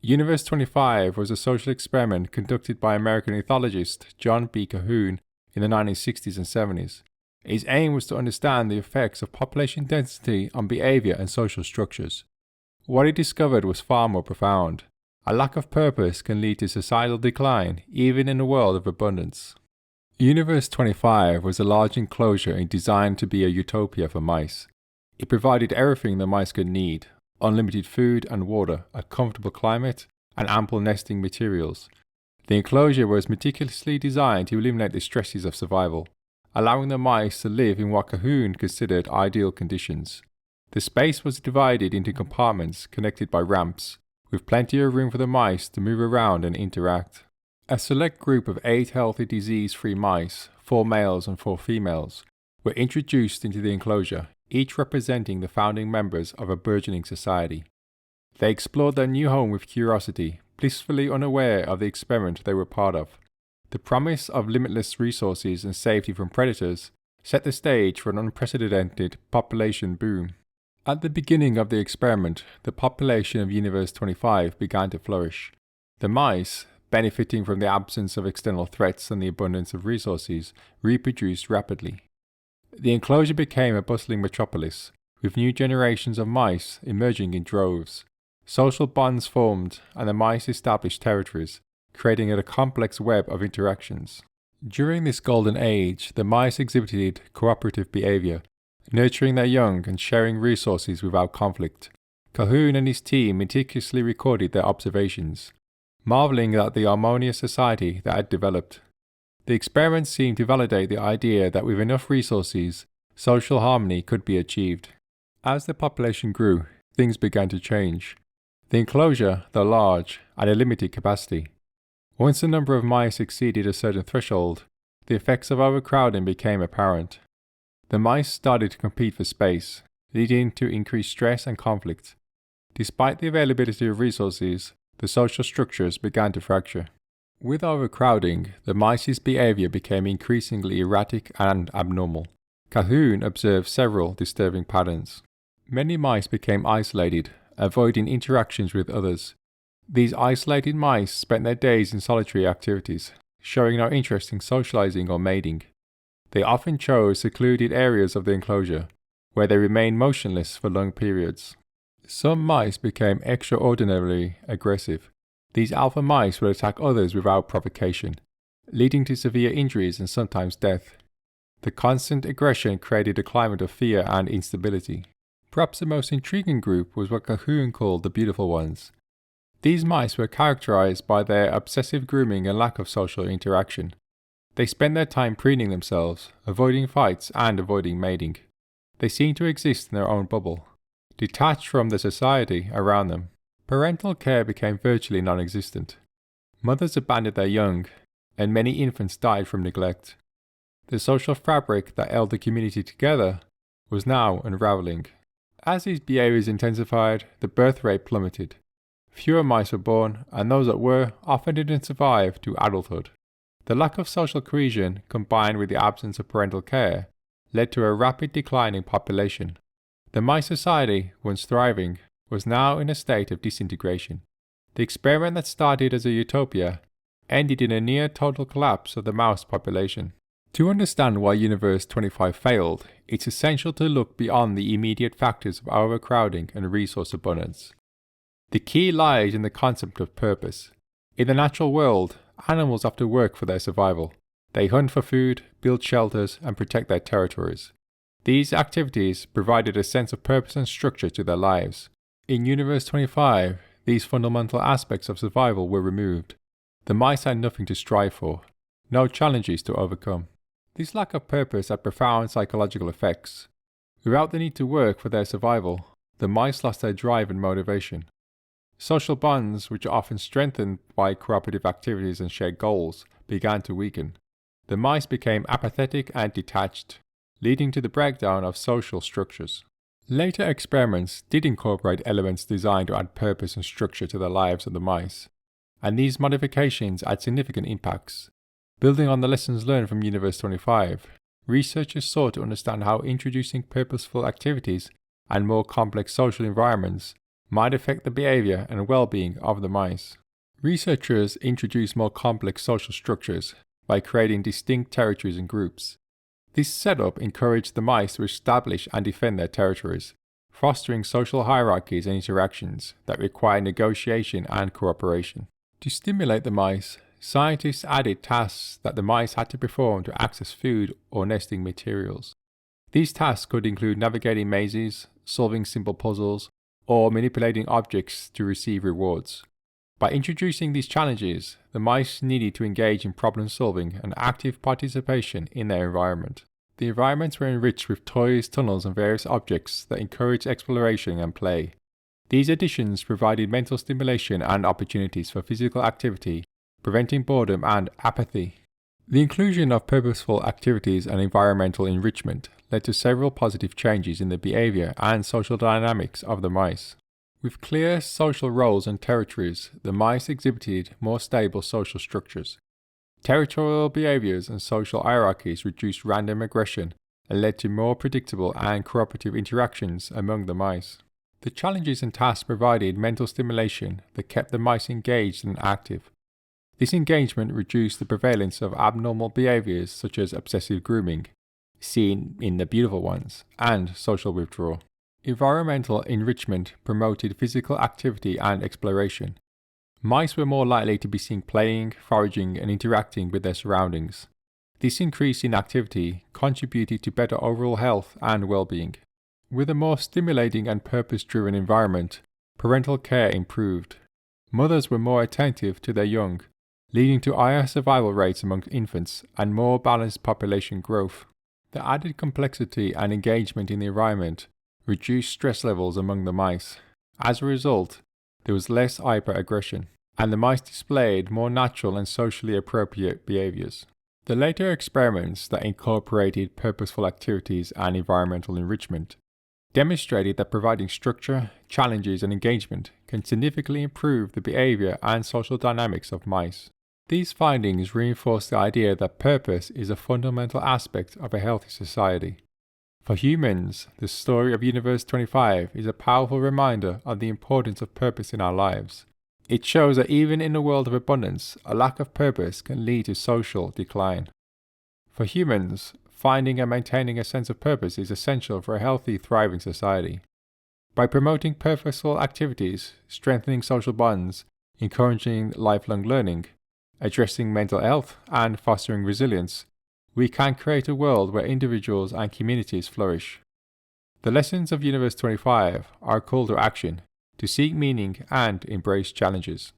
Universe 25 was a social experiment conducted by American ethologist John B. Calhoun in the 1960s and 70s. His aim was to understand the effects of population density on behaviour and social structures. What he discovered was far more profound. A lack of purpose can lead to societal decline, even in a world of abundance. Universe 25 was a large enclosure designed to be a utopia for mice. It provided everything the mice could need: unlimited food and water, a comfortable climate, and ample nesting materials. The enclosure was meticulously designed to eliminate the stresses of survival, allowing the mice to live in what Calhoun considered ideal conditions. The space was divided into compartments connected by ramps, with plenty of room for the mice to move around and interact. A select group of 8 healthy disease-free mice, 4 males and 4 females, were introduced into the enclosure, each representing the founding members of a burgeoning society. They explored their new home with curiosity, blissfully unaware of the experiment they were part of. The promise of limitless resources and safety from predators set the stage for an unprecedented population boom. At the beginning of the experiment, the population of Universe 25 began to flourish. The mice, benefiting from the absence of external threats and the abundance of resources, reproduced rapidly. The enclosure became a bustling metropolis, with new generations of mice emerging in droves. Social bonds formed, and the mice established territories, creating a complex web of interactions. During this golden age, the mice exhibited cooperative behaviour, nurturing their young and sharing resources without conflict. Calhoun and his team meticulously recorded their observations, marvelling at the harmonious society that had developed. The experiment seemed to validate the idea that with enough resources, social harmony could be achieved. As the population grew, things began to change. The enclosure, though large, had a limited capacity. Once the number of mice exceeded a certain threshold, the effects of overcrowding became apparent. The mice started to compete for space, leading to increased stress and conflict. Despite the availability of resources, the social structures began to fracture. With overcrowding, the mice's behaviour became increasingly erratic and abnormal. Calhoun observed several disturbing patterns. Many mice became isolated, avoiding interactions with others. These isolated mice spent their days in solitary activities, showing no interest in socializing or mating. They often chose secluded areas of the enclosure, where they remained motionless for long periods. Some mice became extraordinarily aggressive. These alpha mice would attack others without provocation, leading to severe injuries and sometimes death. The constant aggression created a climate of fear and instability. Perhaps the most intriguing group was what Calhoun called the beautiful ones. These mice were characterized by their obsessive grooming and lack of social interaction. They spent their time preening themselves, avoiding fights and avoiding mating. They seemed to exist in their own bubble, detached from the society around them. Parental care became virtually non-existent. Mothers abandoned their young, and many infants died from neglect. The social fabric that held the community together was now unraveling. As these behaviors intensified, the birth rate plummeted. Fewer mice were born, and those that were often didn't survive to adulthood. The lack of social cohesion, combined with the absence of parental care, led to a rapid decline in population. The mice society, once thriving, was now in a state of disintegration. The experiment that started as a utopia ended in a near total collapse of the mouse population. To understand why Universe 25 failed, it's essential to look beyond the immediate factors of overcrowding and resource abundance. The key lies in the concept of purpose. In the natural world, animals have to work for their survival. They hunt for food, build shelters, and protect their territories. These activities provided a sense of purpose and structure to their lives. In Universe 25, these fundamental aspects of survival were removed. The mice had nothing to strive for, no challenges to overcome. This lack of purpose had profound psychological effects. Without the need to work for their survival, the mice lost their drive and motivation. Social bonds, which are often strengthened by cooperative activities and shared goals, began to weaken. The mice became apathetic and detached, leading to the breakdown of social structures. Later experiments did incorporate elements designed to add purpose and structure to the lives of the mice, and these modifications had significant impacts. Building on the lessons learned from Universe 25, researchers sought to understand how introducing purposeful activities and more complex social environments might affect the behaviour and well-being of the mice. Researchers introduced more complex social structures by creating distinct territories and groups. This setup encouraged the mice to establish and defend their territories, fostering social hierarchies and interactions that require negotiation and cooperation. To stimulate the mice, scientists added tasks that the mice had to perform to access food or nesting materials. These tasks could include navigating mazes, solving simple puzzles, or manipulating objects to receive rewards. By introducing these challenges, the mice needed to engage in problem solving and active participation in their environment. The environments were enriched with toys, tunnels, and various objects that encouraged exploration and play. These additions provided mental stimulation and opportunities for physical activity, preventing boredom and apathy. The inclusion of purposeful activities and environmental enrichment led to several positive changes in the behavior and social dynamics of the mice. With clear social roles and territories, the mice exhibited more stable social structures. Territorial behaviors and social hierarchies reduced random aggression and led to more predictable and cooperative interactions among the mice. The challenges and tasks provided mental stimulation that kept the mice engaged and active. This engagement reduced the prevalence of abnormal behaviors such as obsessive grooming, seen in the beautiful ones, and social withdrawal. Environmental enrichment promoted physical activity and exploration. Mice were more likely to be seen playing, foraging, and interacting with their surroundings. This increase in activity contributed to better overall health and well-being. With a more stimulating and purpose-driven environment, parental care improved. Mothers were more attentive to their young, leading to higher survival rates among infants and more balanced population growth. The added complexity and engagement in the environment reduced stress levels among the mice. As a result, there was less hyper-aggression, and the mice displayed more natural and socially appropriate behaviors. The later experiments that incorporated purposeful activities and environmental enrichment demonstrated that providing structure, challenges, and engagement can significantly improve the behavior and social dynamics of mice. These findings reinforce the idea that purpose is a fundamental aspect of a healthy society. For humans, the story of Universe 25 is a powerful reminder of the importance of purpose in our lives. It shows that even in a world of abundance, a lack of purpose can lead to social decline. For humans, finding and maintaining a sense of purpose is essential for a healthy, thriving society. By promoting purposeful activities, strengthening social bonds, encouraging lifelong learning, addressing mental health, and fostering resilience, we can create a world where individuals and communities flourish. The lessons of Universe 25 are a call to action, to seek meaning and embrace challenges.